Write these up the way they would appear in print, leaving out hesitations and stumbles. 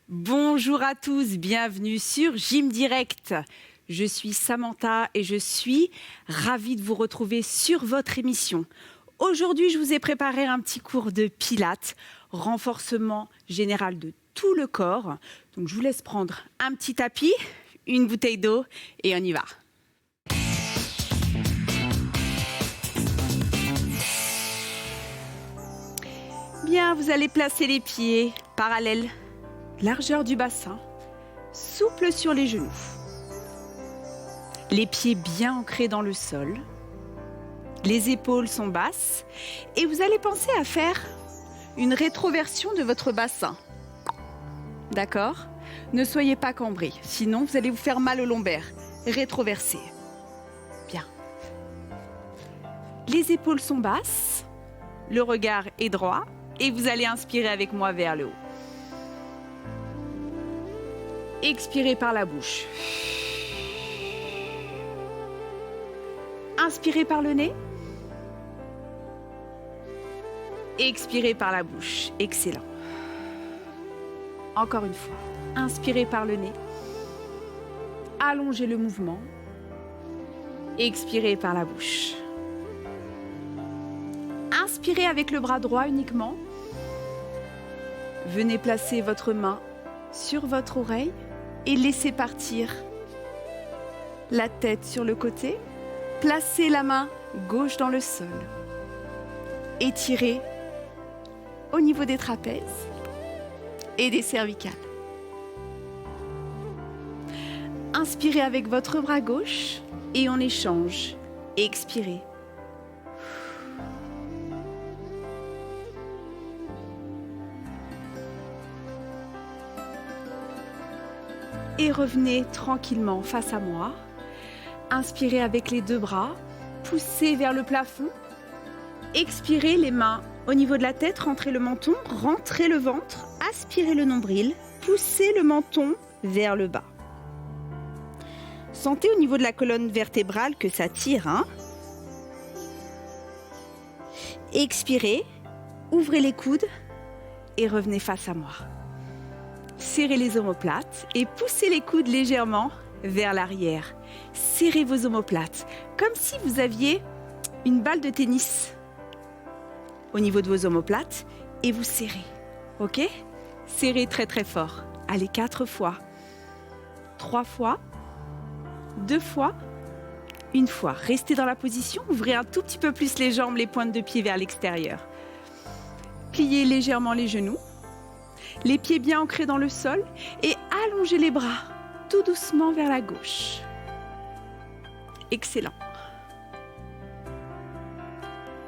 Bonjour à tous, bienvenue sur Gym Direct. Je suis Samantha et je suis ravie de vous retrouver sur votre émission. Aujourd'hui, je vous ai préparé un petit cours de pilates, renforcement général de tout le corps. Donc, je vous laisse prendre un petit tapis, une bouteille d'eau et on y va. Bien, vous allez placer les pieds parallèles, largeur du bassin, souple sur les genoux. Les pieds bien ancrés dans le sol. Les épaules sont basses et vous allez penser à faire une rétroversion de votre bassin. D'accord ? Ne soyez pas cambrés, sinon vous allez vous faire mal au lombaire. Rétroversez. Bien. Les épaules sont basses, le regard est droit et vous allez inspirer avec moi vers le haut. Expirez par la bouche. Inspirez par le nez. Expirez par la bouche. Excellent. Encore une fois. Inspirez par le nez. Allongez le mouvement. Expirez par la bouche. Inspirez avec le bras droit uniquement. Venez placer votre main sur votre oreille et laissez partir la tête sur le côté. Placez la main gauche dans le sol. Étirez au niveau des trapèzes et des cervicales. Inspirez avec votre bras gauche et on échange. Expirez. Et revenez tranquillement face à moi. Inspirez avec les deux bras, poussez vers le plafond. Expirez les mains au niveau de la tête, rentrez le menton, rentrez le ventre, aspirez le nombril, poussez le menton vers le bas. Sentez au niveau de la colonne vertébrale que ça tire. Expirez, ouvrez les coudes et revenez face à moi. Serrez les omoplates et poussez les coudes légèrement vers l'arrière. Serrez vos omoplates, comme si vous aviez une balle de tennis au niveau de vos omoplates et vous serrez. Ok ? Serrez très très fort. Allez, 4 fois, 3 fois, 2 fois, 1 fois. Restez dans la position, ouvrez un tout petit peu plus les jambes, les pointes de pied vers l'extérieur. Pliez légèrement les genoux. Les pieds bien ancrés dans le sol et allongez les bras tout doucement vers la gauche. Excellent.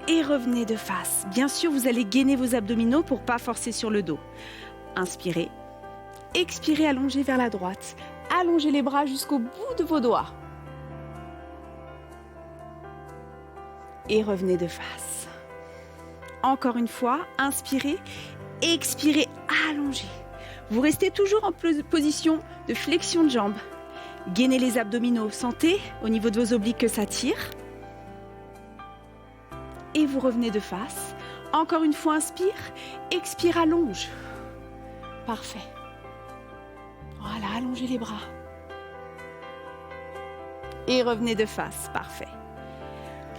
Et revenez de face. Bien sûr, vous allez gainer vos abdominaux pour ne pas forcer sur le dos. Inspirez. Expirez, allongez vers la droite. Allongez les bras jusqu'au bout de vos doigts. Et revenez de face. Encore une fois, inspirez. Expirez, allongez. Vous restez toujours en position de flexion de jambes. Gainez les abdominaux. Sentez au niveau de vos obliques que ça tire. Et vous revenez de face. Encore une fois, inspire. Expire, allonge. Parfait. Voilà, allongez les bras. Et revenez de face. Parfait.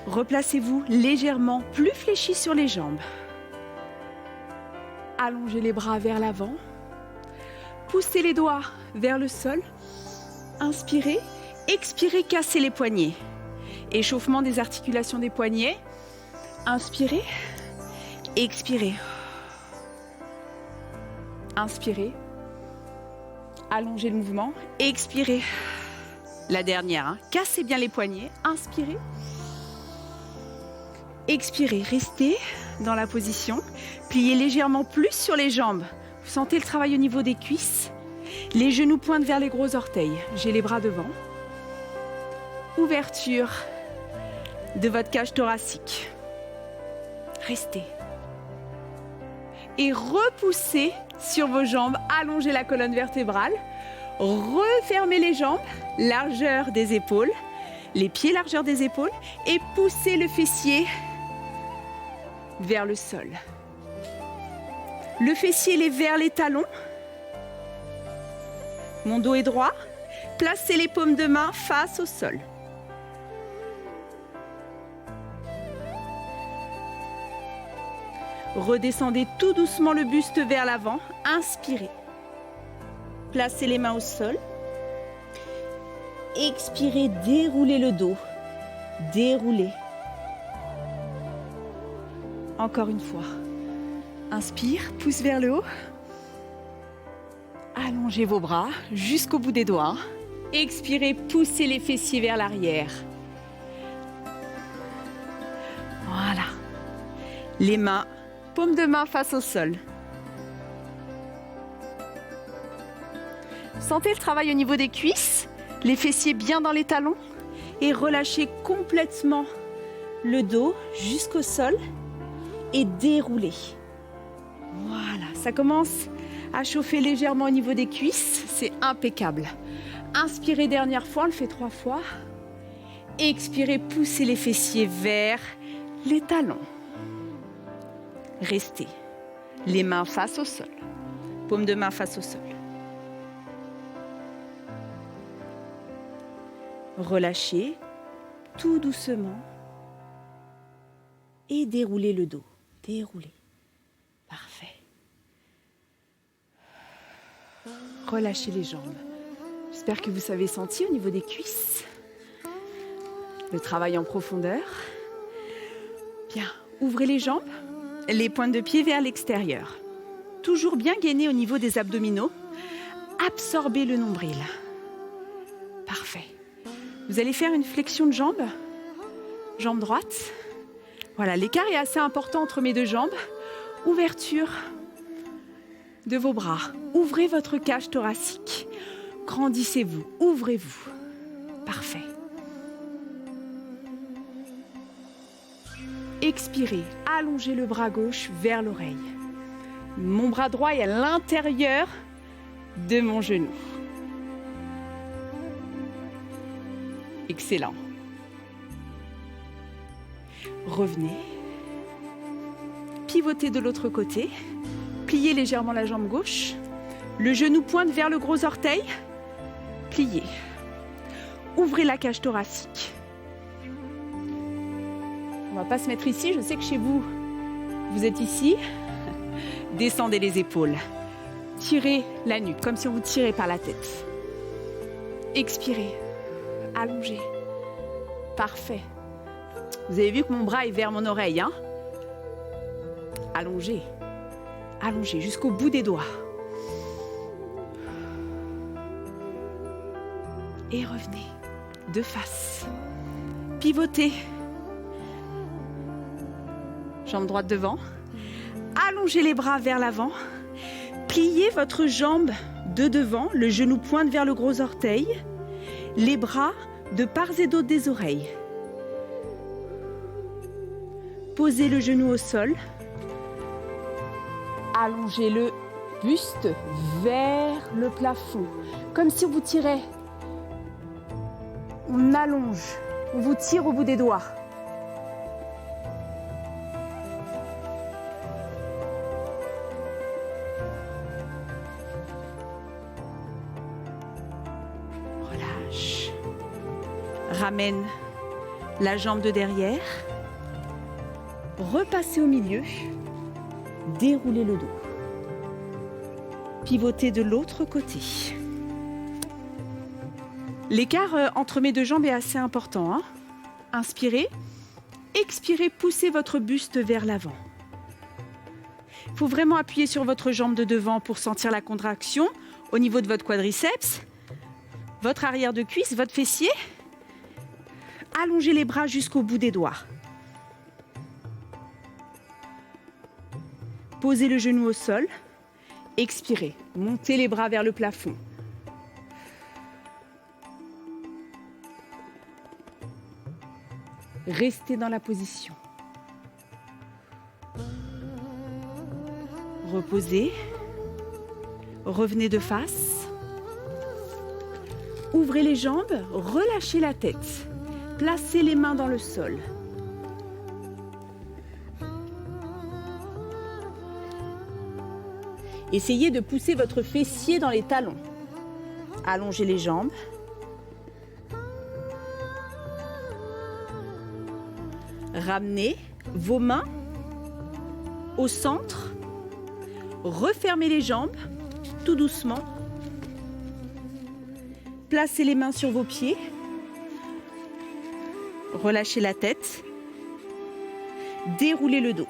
Replacez-vous légèrement plus fléchi sur les jambes. Allongez les bras vers l'avant. Poussez les doigts vers le sol. Inspirez. Expirez, cassez les poignets. Échauffement des articulations des poignets. Inspirez. Expirez. Inspirez. Allongez le mouvement. Expirez. La dernière. Cassez bien les poignets. Inspirez. Expirez. Restez dans la position. Pliez légèrement plus sur les jambes. Vous sentez le travail au niveau des cuisses. Les genoux pointent vers les gros orteils. J'ai les bras devant. Ouverture de votre cage thoracique. Restez. Et repoussez sur vos jambes. Allongez la colonne vertébrale. Refermez les jambes. Largeur des épaules. Les pieds, largeur des épaules. Et poussez le fessier vers le sol. Le fessier est vers les talons. Mon dos est droit. Placez les paumes de main face au sol. Redescendez tout doucement le buste vers l'avant. Inspirez. Placez les mains au sol. Expirez, déroulez le dos. Déroulez. Encore une fois. Inspire, pouce vers le haut. Allongez vos bras jusqu'au bout des doigts. Expirez, poussez les fessiers vers l'arrière. Voilà. Les mains, paumes de main face au sol. Sentez le travail au niveau des cuisses, les fessiers bien dans les talons et relâchez complètement le dos jusqu'au sol et déroulez. Voilà, ça commence à chauffer légèrement au niveau des cuisses, c'est impeccable. Inspirez dernière fois, on le fait 3 fois. Expirez, poussez les fessiers vers les talons. Restez. Les mains face au sol. Paume de main face au sol. Relâchez tout doucement et déroulez le dos. Déroulez. Parfait. Relâchez les jambes. J'espère que vous avez senti au niveau des cuisses le travail en profondeur. Bien, ouvrez les jambes, les pointes de pied vers l'extérieur. Toujours bien gainer au niveau des abdominaux. Absorbez le nombril. Parfait. Vous allez faire une flexion de jambes. Jambe droite. Voilà, l'écart est assez important entre mes deux jambes. Ouverture de vos bras. Ouvrez votre cage thoracique. Grandissez-vous, ouvrez-vous. Parfait. Expirez, allongez le bras gauche vers l'oreille. Mon bras droit est à l'intérieur de mon genou. Excellent. Revenez. Pivotez de l'autre côté. Pliez légèrement la jambe gauche. Le genou pointe vers le gros orteil. Pliez. Ouvrez la cage thoracique. On ne va pas se mettre ici. Je sais que chez vous, vous êtes ici. Descendez les épaules. Tirez la nuque, comme si on vous tirait par la tête. Expirez. Allongez. Parfait. Vous avez vu que mon bras est vers mon oreille, hein? Allongez. Allongez jusqu'au bout des doigts. Et revenez. De face. Pivotez. Jambe droite devant. Allongez les bras vers l'avant. Pliez votre jambe de devant. Le genou pointe vers le gros orteil. Les bras de part et d'autre des oreilles. Posez le genou au sol. Allongez le buste vers le plafond. Comme si on vous tirait. On allonge. On vous tire au bout des doigts. Relâche. Ramène la jambe de derrière. Repassez au milieu. Déroulez le dos. Pivotez de l'autre côté. L'écart entre mes deux jambes est assez important, hein. Inspirez. Expirez, poussez votre buste vers l'avant. Il faut vraiment appuyer sur votre jambe de devant pour sentir la contraction au niveau de votre quadriceps, votre arrière de cuisse, votre fessier. Allongez les bras jusqu'au bout des doigts. Posez le genou au sol. Expirez. Montez les bras vers le plafond. Restez dans la position. Reposez. Revenez de face. Ouvrez les jambes, relâchez la tête. Placez les mains dans le sol. Essayez de pousser votre fessier dans les talons. Allongez les jambes. Ramenez vos mains au centre. Refermez les jambes tout doucement. Placez les mains sur vos pieds. Relâchez la tête. Déroulez le dos.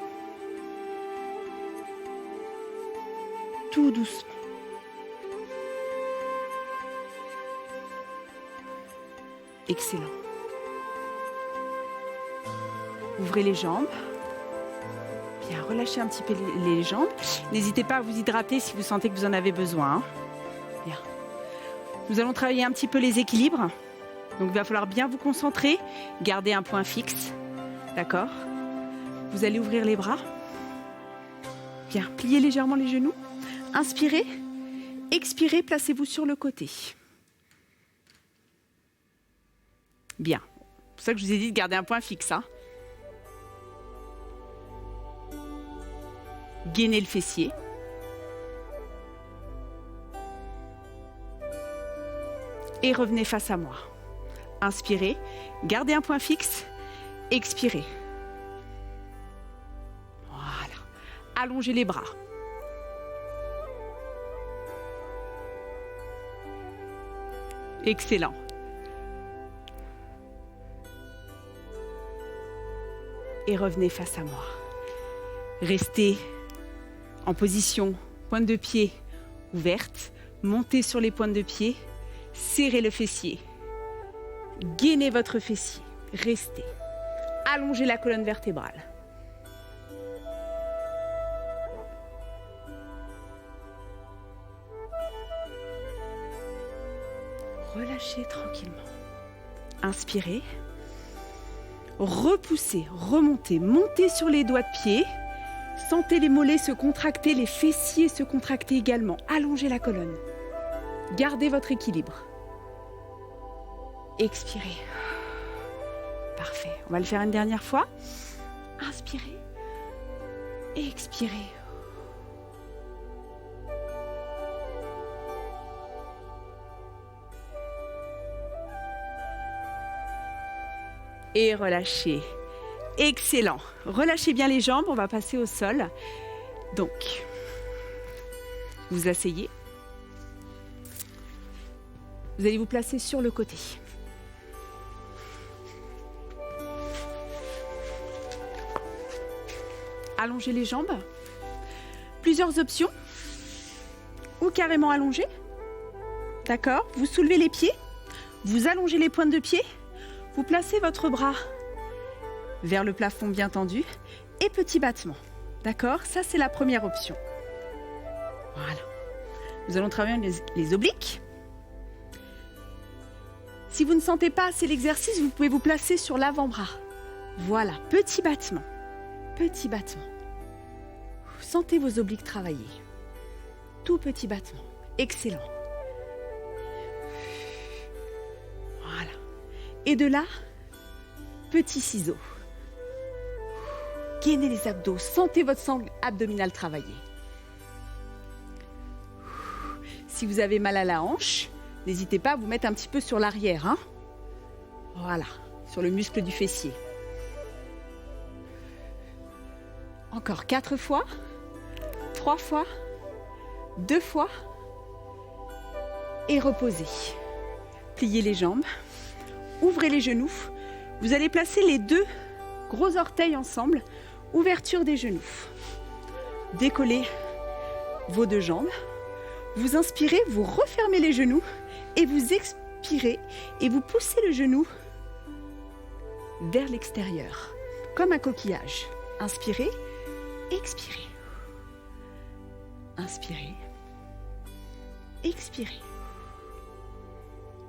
Tout doucement. Excellent. Ouvrez les jambes. Bien, relâchez un petit peu les jambes. N'hésitez pas à vous hydrater si vous sentez que vous en avez besoin. Hein. Bien. Nous allons travailler un petit peu les équilibres. Donc, il va falloir bien vous concentrer. Gardez un point fixe. D'accord? Vous allez ouvrir les bras. Bien, pliez légèrement les genoux. Inspirez. Expirez, placez-vous sur le côté. Bien. C'est pour ça que je vous ai dit de garder un point fixe. Hein. Gainez le fessier. Et revenez face à moi. Inspirez, gardez un point fixe, expirez. Voilà. Allongez les bras. Excellent. Et revenez face à moi. Restez en position pointe de pied ouverte. Montez sur les pointes de pied. Serrez le fessier. Gainez votre fessier. Restez. Allongez la colonne vertébrale. Relâchez tranquillement. Inspirez. Repoussez, remontez, montez sur les doigts de pied. Sentez les mollets se contracter, les fessiers se contracter également. Allongez la colonne. Gardez votre équilibre. Expirez. Parfait. On va le faire une dernière fois. Inspirez. Expirez. Et relâchez. Excellent. Relâchez bien les jambes. On va passer au sol. Donc, vous asseyez. Vous allez vous placer sur le côté. Allongez les jambes. Plusieurs options. Ou carrément allongez. D'accord? Vous soulevez les pieds. Vous allongez les pointes de pied. Vous placez votre bras vers le plafond bien tendu et petit battement. D'accord? Ça, c'est la première option. Voilà. Nous allons travailler les obliques. Si vous ne sentez pas assez l'exercice, vous pouvez vous placer sur l'avant-bras. Voilà, petit battement. Petit battement. Sentez vos obliques travailler. Tout petit battement. Excellent. Voilà. Et de là, petit ciseau. Gainez les abdos. Sentez votre sangle abdominale travailler. Si vous avez mal à la hanche, n'hésitez pas à vous mettre un petit peu sur l'arrière. Hein. Voilà, sur le muscle du fessier. Encore 4 fois, 3 fois, 2 fois. Et reposez. Pliez les jambes. Ouvrez les genoux. Vous allez placer les 2 gros orteils ensemble. Ouverture des genoux. Décollez vos 2 jambes. Vous inspirez, vous refermez les genoux. Et vous expirez et vous poussez le genou vers l'extérieur. Comme un coquillage. Inspirez, expirez. Inspirez, expirez.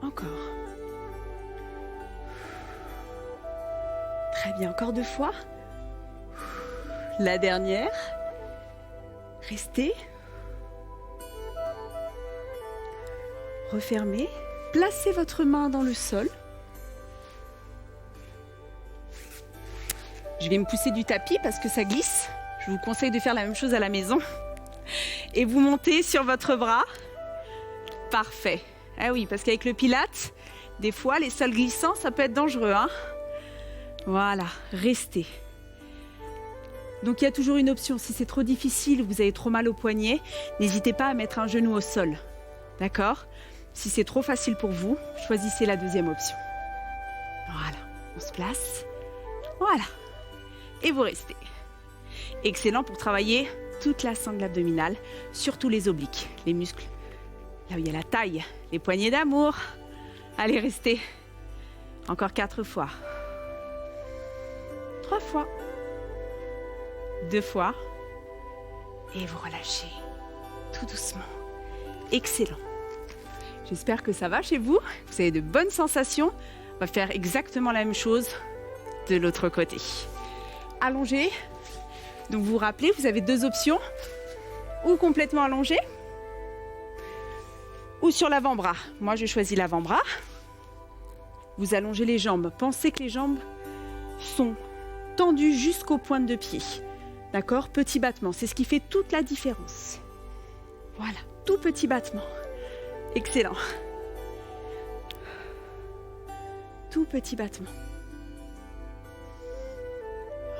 Encore. Très bien, encore 2 fois. La dernière. Restez. Refermez. Placez votre main dans le sol. Je vais me pousser du tapis parce que ça glisse. Je vous conseille de faire la même chose à la maison. Et vous montez sur votre bras. Parfait. Ah oui, parce qu'avec le pilate, des fois, les sols glissants, ça peut être dangereux. Hein. Voilà, restez. Donc il y a toujours une option. Si c'est trop difficile, vous avez trop mal au poignet, n'hésitez pas à mettre un genou au sol. D'accord? Si c'est trop facile pour vous, choisissez la deuxième option. Voilà, on se place. Voilà. Et vous restez. Excellent pour travailler toute la sangle abdominale, surtout les obliques, les muscles. Là où il y a la taille, les poignées d'amour. Allez, restez. Encore 4 fois. 3 fois. 2 fois. Et vous relâchez. Tout doucement. Excellent. J'espère que ça va chez vous. Vous avez de bonnes sensations. On va faire exactement la même chose de l'autre côté. Allongé. Donc vous vous rappelez, vous avez 2 options. Ou complètement allongé. Ou sur l'avant-bras. Moi, je choisis l'avant-bras. Vous allongez les jambes. Pensez que les jambes sont tendues jusqu'aux pointes de pied. D'accord? Petit battement. C'est ce qui fait toute la différence. Voilà. Tout petit battement. Excellent. Tout petit battement.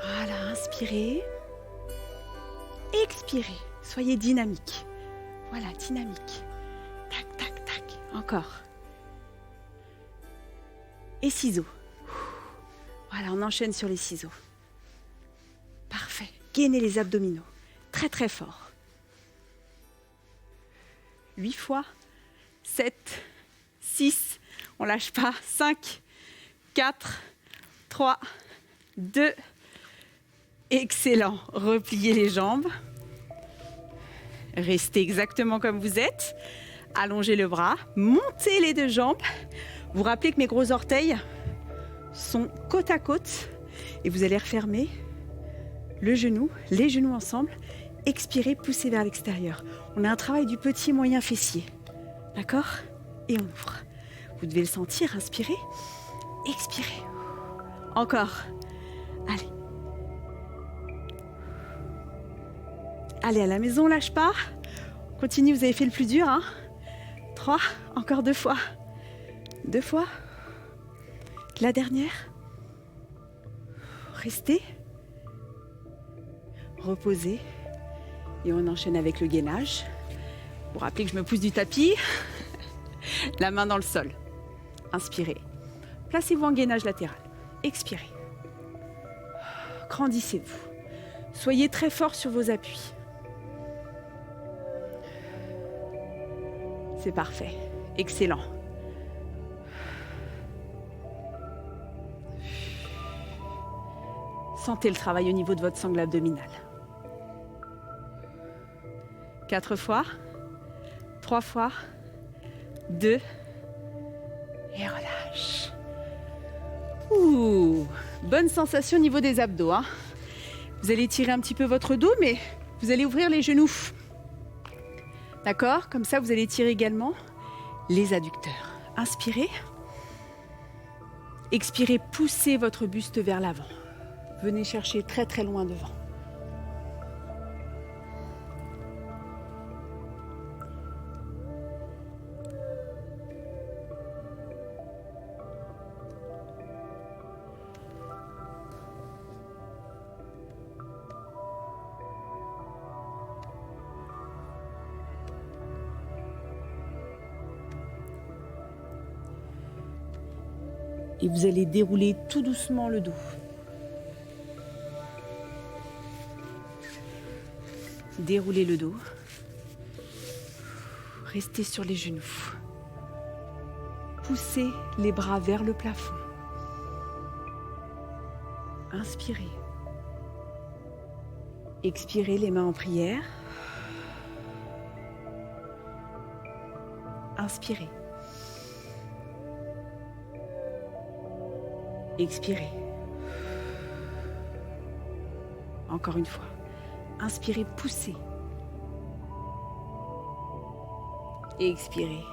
Voilà. Inspirez. Expirez. Soyez dynamique. Voilà. Dynamique. Tac, tac, tac. Encore. Et ciseaux. Voilà, on enchaîne sur les ciseaux. Parfait. Gainez les abdominaux. Très, très fort. 8 fois. 7, 6. On lâche pas. 5, 4, 3, 2. Excellent. Repliez les jambes. Restez exactement comme vous êtes. Allongez le bras. Montez les 2 jambes. Vous rappelez que mes gros orteils sont côte à côte et vous allez refermer le genou, les genoux ensemble. Expirez, poussez vers l'extérieur. On a un travail du petit moyen fessier. D'accord? Et on ouvre. Vous devez le sentir, inspirez, expirez. Encore. Allez. Allez, à la maison, lâche pas. Continue, vous avez fait le plus dur. 3, encore 2 fois. 2 fois. La dernière. Restez. Reposez. Et on enchaîne avec le gainage. Vous rappelez que je me pousse du tapis. La main dans le sol. Inspirez. Placez-vous en gainage latéral. Expirez. Grandissez-vous. Soyez très fort sur vos appuis. C'est parfait. Excellent. Sentez le travail au niveau de votre sangle abdominale. 4 fois, 3 fois, 2, et relâche. Ouh, bonne sensation au niveau des abdos. Vous allez tirer un petit peu votre dos, mais vous allez ouvrir les genoux. D'accord? Comme ça, vous allez tirer également les adducteurs. Inspirez. Expirez, poussez votre buste vers l'avant. Venez chercher très très loin devant. Et vous allez dérouler tout doucement le dos. Déroulez le dos. Restez sur les genoux. Poussez les bras vers le plafond. Inspirez. Expirez, les mains en prière. Inspirez. Expirez. Encore une fois. Inspirez, poussez. Et expirez.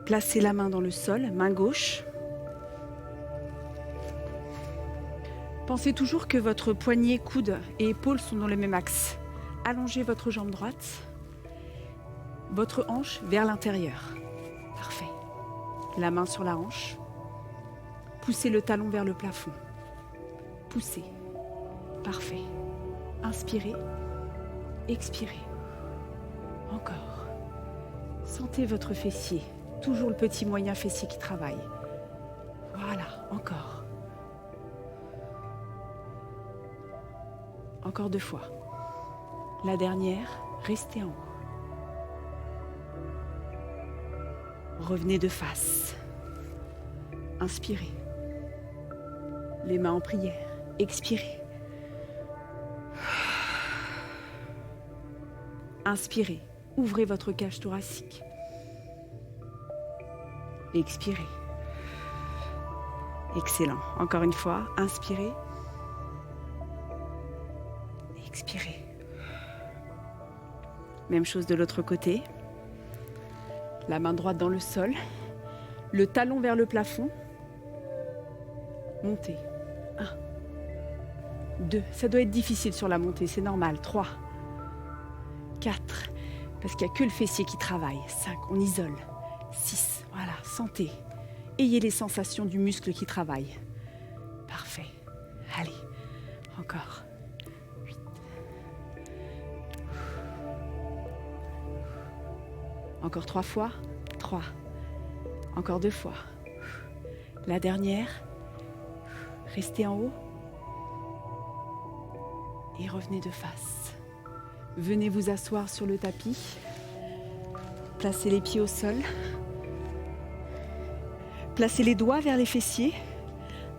Placez la main dans le sol, main gauche. Pensez toujours que votre poignet, coude et épaules sont dans le même axe. allongez votre jambe droite, votre hanche vers l'intérieur. Parfait. La main sur la hanche. Poussez le talon vers le plafond. Poussez. Parfait. Inspirez. Expirez. Encore. Sentez votre fessier. Toujours le petit moyen fessier qui travaille. Voilà, encore. Encore 2 fois. La dernière, restez en haut. Revenez de face. Inspirez. Les mains en prière. Expirez. Inspirez. Ouvrez votre cage thoracique. Expirez. Excellent. Encore une fois, inspirez. Expirez. Même chose de l'autre côté. La main droite dans le sol. Le talon vers le plafond. Montez. 1. 2. Ça doit être difficile sur la montée, c'est normal. 3. 4. Parce qu'il n'y a que le fessier qui travaille. 5. On isole. 6. Voilà, sentez. Ayez les sensations du muscle qui travaille. Parfait. Allez, encore. 8. Encore 3 fois. 3. Encore 2 fois. La dernière. Restez en haut. Et revenez de face. Venez vous asseoir sur le tapis. Placez les pieds au sol. Placez les doigts vers les fessiers.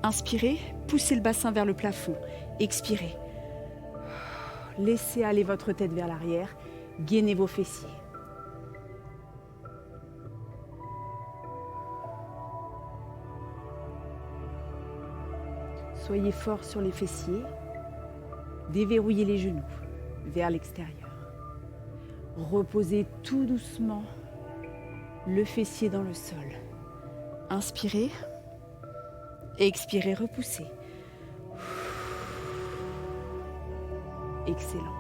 Inspirez, poussez le bassin vers le plafond. Expirez. Laissez aller votre tête vers l'arrière. Gainez vos fessiers. Soyez fort sur les fessiers. Déverrouillez les genoux vers l'extérieur. Reposez tout doucement le fessier dans le sol. Inspirez. Expirez, repoussez. Excellent.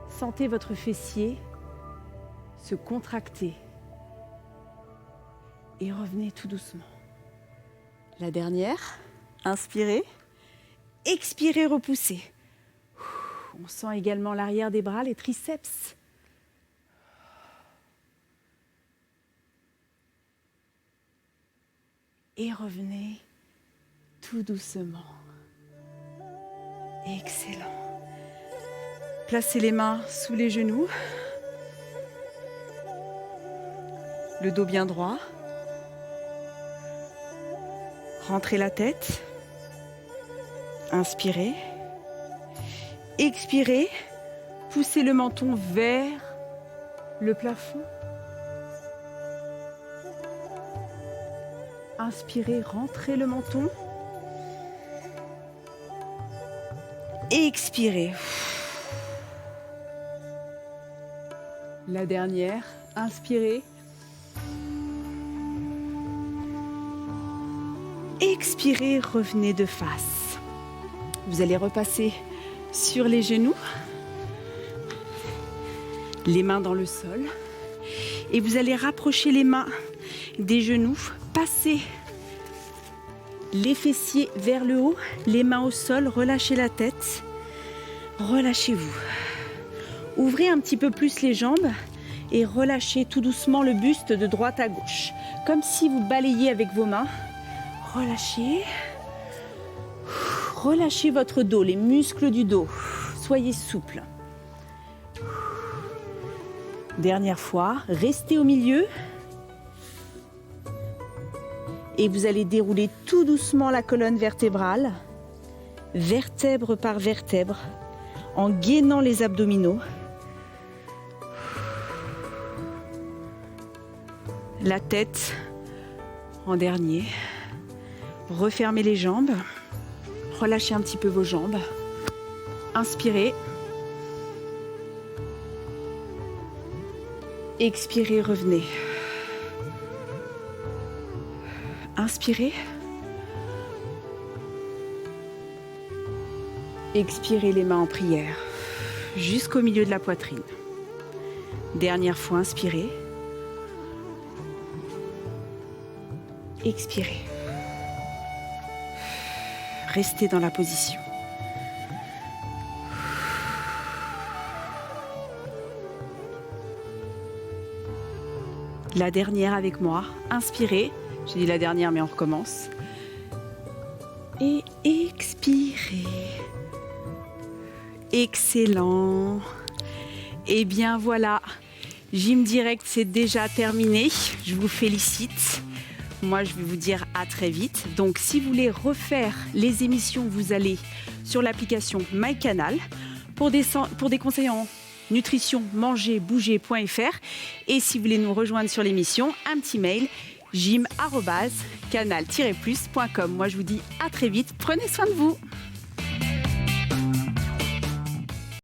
Sentez votre fessier se contracter. Et revenez tout doucement. La dernière. Inspirez. Expirez, repoussez. On sent également l'arrière des bras, les triceps. Et revenez tout doucement. Excellent. Placez les mains sous les genoux. Le dos bien droit. Rentrez la tête. Inspirez. Expirez. Poussez le menton vers le plafond. Inspirez, rentrez le menton. Expirez. La dernière. Inspirez. Expirez, revenez de face. Vous allez repasser sur les genoux, les mains dans le sol. Et vous allez rapprocher les mains des genoux, passer les fessiers vers le haut, les mains au sol, relâchez la tête, relâchez-vous. Ouvrez un petit peu plus les jambes et relâchez tout doucement le buste de droite à gauche, comme si vous balayez avec vos mains. Relâchez. Relâchez votre dos, les muscles du dos. Soyez souple. Dernière fois, restez au milieu. Et vous allez dérouler tout doucement la colonne vertébrale, vertèbre par vertèbre, en gainant les abdominaux. La tête en dernier. Refermez les jambes. Relâchez un petit peu vos jambes. Inspirez. Expirez, revenez. Inspirez. Expirez les mains en prière jusqu'au milieu de la poitrine. Dernière fois, inspirez. Expirez. Restez dans la position. La dernière avec moi. Inspirez. J'ai dit la dernière, mais on recommence. Et expirez. Excellent. Et bien voilà, Gym Direct, c'est déjà terminé. Je vous félicite. Moi, je vais vous dire à très vite. Donc, si vous voulez refaire les émissions, vous allez sur l'application MyCanal pour des conseils en nutrition, manger, bouger.fr. Et si vous voulez nous rejoindre sur l'émission, un petit mail gym@canal-plus.com. Moi, je vous dis à très vite. Prenez soin de vous.